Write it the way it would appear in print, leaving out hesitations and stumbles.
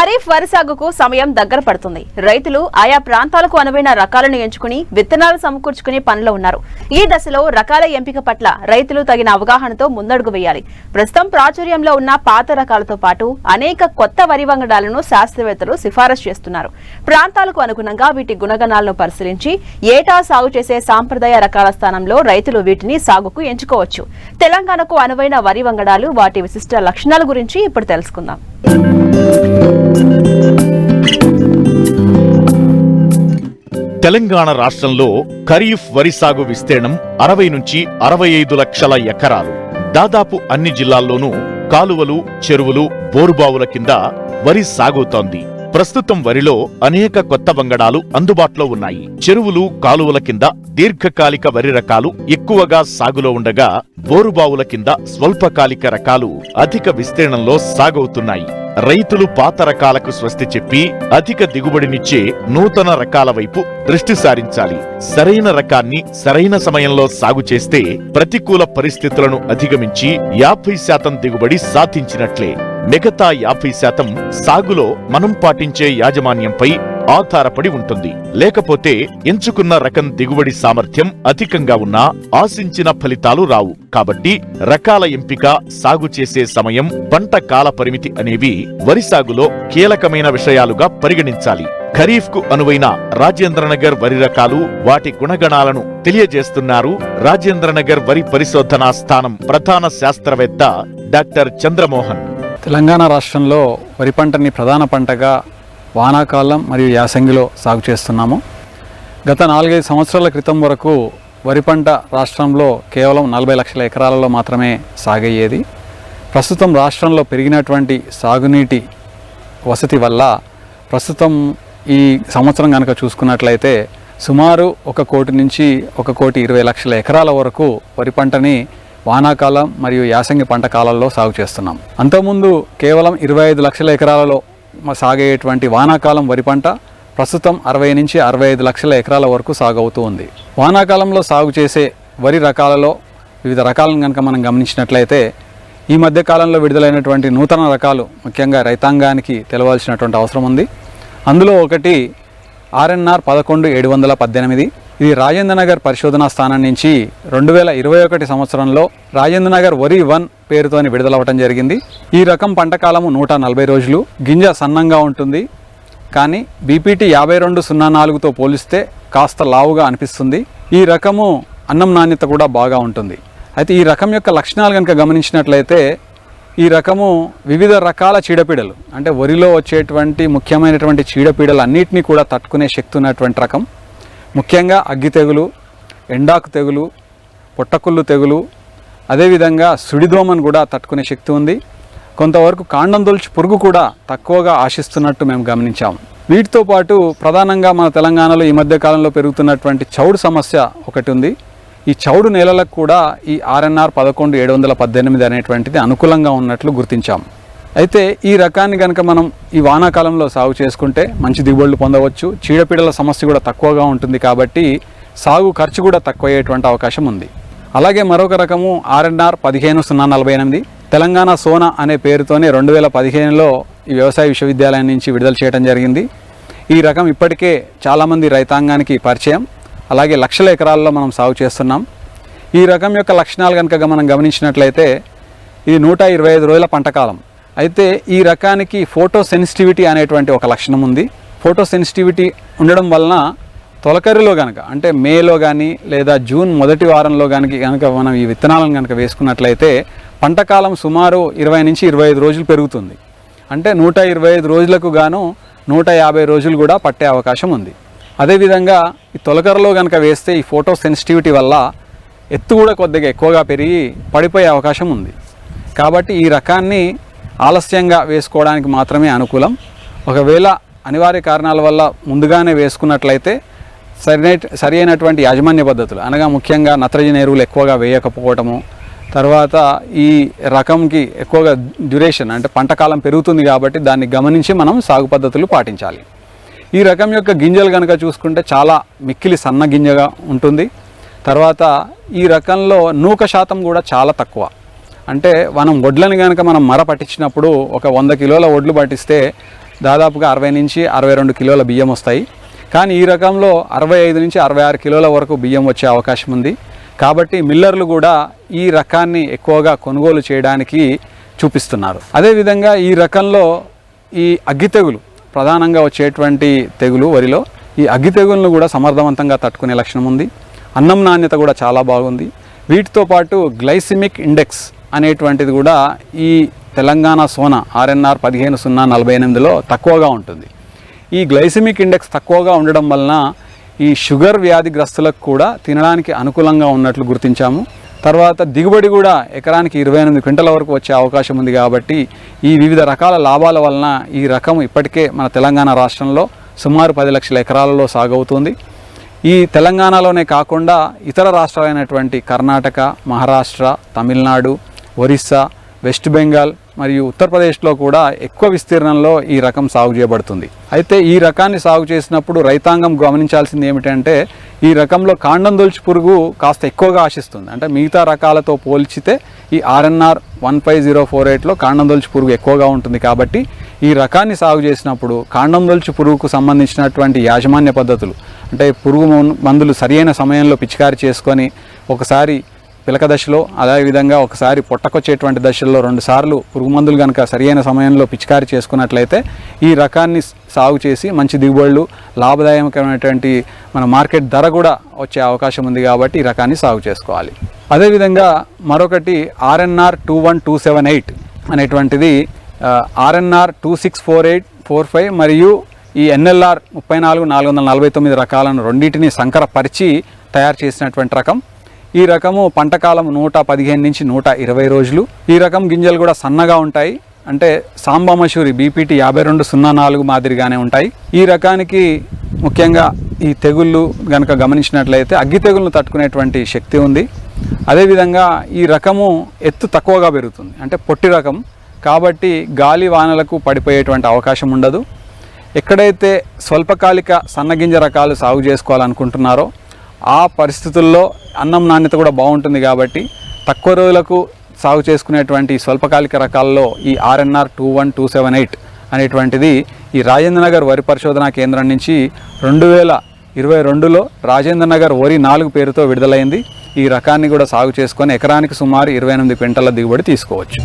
ఖరీఫ్ వరి సాగుకు సమయం దగ్గర పడుతుంది. రైతులు ఆయా ప్రాంతాలకు అనువైన రకాలను ఎంచుకుని విత్తనాలు సమకూర్చుకునే పనిలో ఉన్నారు. ఈ దశలో రకాల ఎంపిక పట్ల రైతులు తగిన అవగాహనతో ముందడుగు వేయాలి. ప్రస్తుతం ప్రాచుర్యంలో ఉన్న పాత రకాలతో పాటు అనేక కొత్త వరి వంగడాలను శాస్త్రవేత్తలు సిఫారసు చేస్తున్నారు. ప్రాంతాలకు అనుగుణంగా వీటి గుణగణాలను పరిశీలించి ఏటా సాగు చేసే సాంప్రదాయ రకాల స్థానంలో రైతులు వీటిని సాగుకు ఎంచుకోవచ్చు. తెలంగాణకు అనువైన వరి వంగడాలు, వాటి విశిష్ట లక్షణాల గురించి ఇప్పుడు తెలుసుకుందాం. తెలంగాణ రాష్ట్రంలో ఖరీఫ్ వరి సాగు విస్తీర్ణం 60 నుంచి 65 లక్షల ఎకరాలు. దాదాపు అన్ని జిల్లాల్లోనూ కాలువలు, చెరువులు, బోరుబావుల కింద వరి సాగుతోంది. ప్రస్తుతం వరిలో అనేక కొత్త వంగడాలు అందుబాటులో ఉన్నాయి. చెరువులు, కాలువల కింద దీర్ఘకాలిక వరి రకాలు ఎక్కువగా సాగులో ఉండగా, బోరుబావుల కింద స్వల్పకాలిక రకాలు అధిక విస్తీర్ణంలో సాగవుతున్నాయి. రైతులు పాత రకాలకు స్వస్తి చెప్పి అధిక దిగుబడినిచ్చే నూతన రకాల వైపు దృష్టి సారించాలి. సరైన రకాన్ని సరైన సమయంలో సాగు చేస్తే ప్రతికూల పరిస్థితులను అధిగమించి 50% దిగుబడి సాధించినట్లే. మిగతా 50% సాగులో మనం పాటించే యాజమాన్యంపై ఆధారపడి ఉంటుంది. లేకపోతే ఎంచుకున్న రకం దిగుబడి సామర్థ్యం అధికంగా ఉన్నా ఆశించిన ఫలితాలు రావు. కాబట్టి రకాల ఎంపిక, సాగు చేసే సమయం, పంట కాల పరిమితి అనేవి వరి సాగులో కీలకమైన విషయాలుగా పరిగణించాలి. ఖరీఫ్ కు అనువైన రాజేంద్రనగర్ వరి రకాలు, వాటి గుణగణాలను తెలియజేస్తున్నారు రాజేంద్రనగర్ వరి పరిశోధనా స్థానం ప్రధాన శాస్త్రవేత్త డాక్టర్ చంద్రమోహన్. తెలంగాణ రాష్ట్రంలో వరి పంటని ప్రధాన పంటగా వానాకాలం మరియు యాసంగిలో సాగు చేస్తున్నాము. గత 4-5 సంవత్సరాల క్రితం వరకు వరి పంట రాష్ట్రంలో కేవలం 40 లక్షల ఎకరాలలో మాత్రమే సాగయ్యేది. ప్రస్తుతం రాష్ట్రంలో పెరిగినటువంటి సాగునీటి వసతి వల్ల ప్రస్తుతం ఈ సంవత్సరం కనుక చూసుకున్నట్లయితే సుమారు 1 కోటి నుంచి 1,20 లక్షల ఎకరాల వరకు వరి పంటని వానాకాలం మరియు యాసంగి పంట కాలాల్లో సాగు చేస్తున్నాం. అంతకుముందు కేవలం 25 లక్షల ఎకరాలలో సాగేటువంటి వానాకాలం వరి పంట ప్రస్తుతం 60 నుంచి 65 లక్షల ఎకరాల వరకు సాగు అవుతూ ఉంది. వానాకాలంలో సాగు చేసే వరి రకాలలో వివిధ రకాలను కనుక మనం గమనించినట్లయితే ఈ మధ్య కాలంలో విడుదలైనటువంటి నూతన రకాలు ముఖ్యంగా రైతాంగానికి తెలవాల్సినటువంటి అవసరం ఉంది. అందులో ఒకటి RNR 11718. ఇది రాజేంద్రనగర్ పరిశోధనా స్థానం నుంచి 2021 సంవత్సరంలో రాజేంద్రనగర్ వరి 1 పేరుతోని విడుదలవ్వటం జరిగింది. ఈ రకం పంటకాలము 140 రోజులు. గింజ సన్నంగా ఉంటుంది, కానీ BPT 5204తో పోలిస్తే కాస్త లావుగా అనిపిస్తుంది. ఈ రకము అన్నం నాణ్యత కూడా బాగా ఉంటుంది. అయితే ఈ రకం యొక్క లక్షణాలు కనుక గమనించినట్లయితే ఈ రకము వివిధ రకాల చీడపీడలు, అంటే వరిలో వచ్చేటువంటి ముఖ్యమైనటువంటి చీడపీడలు అన్నిటినీ కూడా తట్టుకునే శక్తి ఉన్నటువంటి రకం. ముఖ్యంగా అగ్గి తెగులు, ఎండాకు తెగులు, పొట్టకుళ్ళు తెగులు, అదేవిధంగా సుడిదోమను కూడా తట్టుకునే శక్తి ఉంది. కొంతవరకు కాండం దొల్చి పురుగు కూడా తక్కువగా ఆశిస్తున్నట్టు మేము గమనించాము. వీటితో పాటు ప్రధానంగా మన తెలంగాణలో ఈ మధ్య కాలంలో పెరుగుతున్నటువంటి చౌడు సమస్య ఒకటి ఉంది. ఈ చౌడు నేలలకు కూడా ఈ RNR 11718 అనేటువంటిది అనుకూలంగా ఉన్నట్లు గుర్తించాము. అయితే ఈ రకాన్ని కనుక మనం ఈ వానాకాలంలో సాగు చేసుకుంటే మంచి దిగుబడులు పొందవచ్చు. చీడపీడల సమస్య కూడా తక్కువగా ఉంటుంది కాబట్టి సాగు ఖర్చు కూడా తక్కువ అయ్యేటువంటి అవకాశం ఉంది. అలాగే మరొక రకము RNR 15048 తెలంగాణ సోనా అనే పేరుతోనే 2015లో ఈ వ్యవసాయ విశ్వవిద్యాలయం నుంచి విడుదల చేయడం జరిగింది. ఈ రకం ఇప్పటికే చాలామంది రైతాంగానికి పరిచయం. అలాగే లక్షల ఎకరాల్లో మనం సాగు చేస్తున్నాం. ఈ రకం యొక్క లక్షణాలు కనుక మనం గమనించినట్లయితే ఇది 125 రోజుల పంటకాలం. అయితే ఈ రకానికి ఫోటో సెన్సిటివిటీ అనేటువంటి ఒక లక్షణం ఉంది. ఫోటో సెన్సిటివిటీ ఉండడం వలన తొలకరిలో కనుక, అంటే మేలో కానీ లేదా జూన్ మొదటి వారంలో కనుక మనం ఈ విత్తనాలను కనుక వేసుకున్నట్లయితే పంటకాలం సుమారు 20 నుంచి 25 రోజులు పెరుగుతుంది. అంటే 125 రోజులకు గాను 150 రోజులు కూడా పట్టే అవకాశం ఉంది. అదేవిధంగా ఈ తొలకరలో కనుక వేస్తే ఈ ఫోటో సెన్సిటివిటీ వల్ల ఎత్తు కూడా కొద్దిగా ఎక్కువగా పెరిగి పడిపోయే అవకాశం ఉంది. కాబట్టి ఈ రకాన్ని ఆలస్యంగా వేసుకోవడానికి మాత్రమే అనుకూలం. ఒకవేళ అనివార్య కారణాల వల్ల ముందుగానే వేసుకున్నట్లయితే సరి అయినటువంటి యాజమాన్య పద్ధతులు, అనగా ముఖ్యంగా నత్రజని ఎరువులు ఎక్కువగా వేయకపోవటము, తర్వాత ఈ రకంకి ఎక్కువగా డ్యూరేషన్ అంటే పంటకాలం పెరుగుతుంది కాబట్టి దాన్ని గమనించి మనం సాగు పద్ధతులు పాటించాలి. ఈ రకం యొక్క గింజలు కనుక చూసుకుంటే చాలా మిక్కిలి సన్న గింజగా ఉంటుంది. తర్వాత ఈ రకంలో నూక శాతం కూడా చాలా తక్కువ. అంటే మనం వడ్లని కనుక మనం మర పట్టించినప్పుడు ఒక 100 కిలోల వడ్లు పట్టిస్తే దాదాపుగా 60 నుంచి 62 కిలోల బియ్యం వస్తాయి. కానీ ఈ రకంలో 65 నుంచి 66 కిలోల వరకు బియ్యం వచ్చే అవకాశం ఉంది. కాబట్టి మిల్లర్లు కూడా ఈ రకాన్ని ఎక్కువగా కొనుగోలు చేయడానికి చూపిస్తున్నారు. అదేవిధంగా ఈ రకంలో ఈ అగ్గి తెగులు ప్రధానంగా వచ్చేటువంటి తెగులు వరిలో ఈ అగ్గి తెగులను కూడా సమర్థవంతంగా తట్టుకునే లక్షణం ఉంది. అన్నం నాణ్యత కూడా చాలా బాగుంది. వీటితో పాటు గ్లైసిమిక్ ఇండెక్స్ అనేటువంటిది కూడా ఈ తెలంగాణ సోనా RNR 15048లో తక్కువగా ఉంటుంది. ఈ గ్లైసిమిక్ ఇండెక్స్ తక్కువగా ఉండడం వలన ఈ షుగర్ వ్యాధిగ్రస్తులకు కూడా తినడానికి అనుకూలంగా ఉన్నట్లు గుర్తించాము. తర్వాత దిగుబడి కూడా ఎకరానికి 28 క్వింటల వరకు వచ్చే అవకాశం ఉంది. కాబట్టి ఈ వివిధ రకాల లాభాల వలన ఈ రకం ఇప్పటికే మన తెలంగాణ రాష్ట్రంలో సుమారు 10 లక్షల ఎకరాలలో సాగవుతుంది. ఈ తెలంగాణలోనే కాకుండా ఇతర రాష్ట్రాలైనటువంటి కర్ణాటక, మహారాష్ట్ర, తమిళనాడు, ఒరిస్సా, వెస్ట్ బెంగాల్ మరియు ఉత్తరప్రదేశ్లో కూడా ఎక్కువ విస్తీర్ణంలో ఈ రకం సాగు చేయబడుతుంది. అయితే ఈ రకాన్ని సాగు చేసినప్పుడు రైతాంగం గమనించాల్సింది ఏమిటంటే ఈ రకంలో కాండం దొల్చి పురుగు కాస్త ఎక్కువగా ఆశిస్తుంది. అంటే మిగతా రకాలతో పోల్చితే ఈ RNR 15048లో కాండం దొల్చి పురుగు ఎక్కువగా ఉంటుంది. కాబట్టి ఈ రకాన్ని సాగు చేసినప్పుడు కాండం దొల్చి పురుగుకు సంబంధించినటువంటి యాజమాన్య పద్ధతులు అంటే పురుగు మందులు సరియైన సమయంలో పిచికారి చేసుకొని ఒకసారి పిలక దశలో అదేవిధంగా ఒకసారి పొట్టకొచ్చేటువంటి దశల్లో 2 సార్లు పురుగు మందులు కనుక సరియైన సమయంలో పిచికారి చేసుకున్నట్లయితే ఈ రకాన్ని సాగు చేసి మంచి దిగుబడులు లాభదాయకమైనటువంటి మన మార్కెట్ ధర కూడా వచ్చే అవకాశం ఉంది. కాబట్టి ఈ రకాన్ని సాగు చేసుకోవాలి. అదేవిధంగా మరొకటి RNR 21278 అనేటువంటిది RNR 264845 మరియు ఈ NLR 34449 రకాలను రెండింటిని సంకరపరిచి తయారు చేసినటువంటి రకం. ఈ రకము పంటకాలం 115 నుంచి 120 రోజులు. ఈ రకం గింజలు కూడా సన్నగా ఉంటాయి. అంటే సాంబా మసూరి BPT 5204 మాదిరిగానే ఉంటాయి. ఈ రకానికి ముఖ్యంగా ఈ తెగుళ్ళు కనుక గమనించినట్లయితే అగ్గి తెగులను తట్టుకునేటువంటి శక్తి ఉంది. అదేవిధంగా ఈ రకము ఎత్తు తక్కువగా పెరుగుతుంది. అంటే పొట్టి రకం కాబట్టి గాలి వానలకు పడిపోయేటువంటి అవకాశం ఉండదు. ఎక్కడైతే స్వల్పకాలిక సన్నగింజ రకాలు సాగు చేసుకోవాలనుకుంటున్నారో ఆ పరిస్థితుల్లో అన్నం నాణ్యత కూడా బాగుంటుంది. కాబట్టి తక్కువ రోజులకు సాగు చేసుకునేటువంటి స్వల్పకాలిక రకాల్లో ఈ RNR 21278 అనేటువంటిది ఈ రాజేంద్రనగర్ వరి పరిశోధనా కేంద్రం నుంచి 2022లో రాజేంద్రనగర్ వరి 4 పేరుతో విడుదలైంది. ఈ రకాన్ని కూడా సాగు చేసుకొని ఎకరానికి సుమారు 28 క్వింటాల దిగుబడి తీసుకోవచ్చు.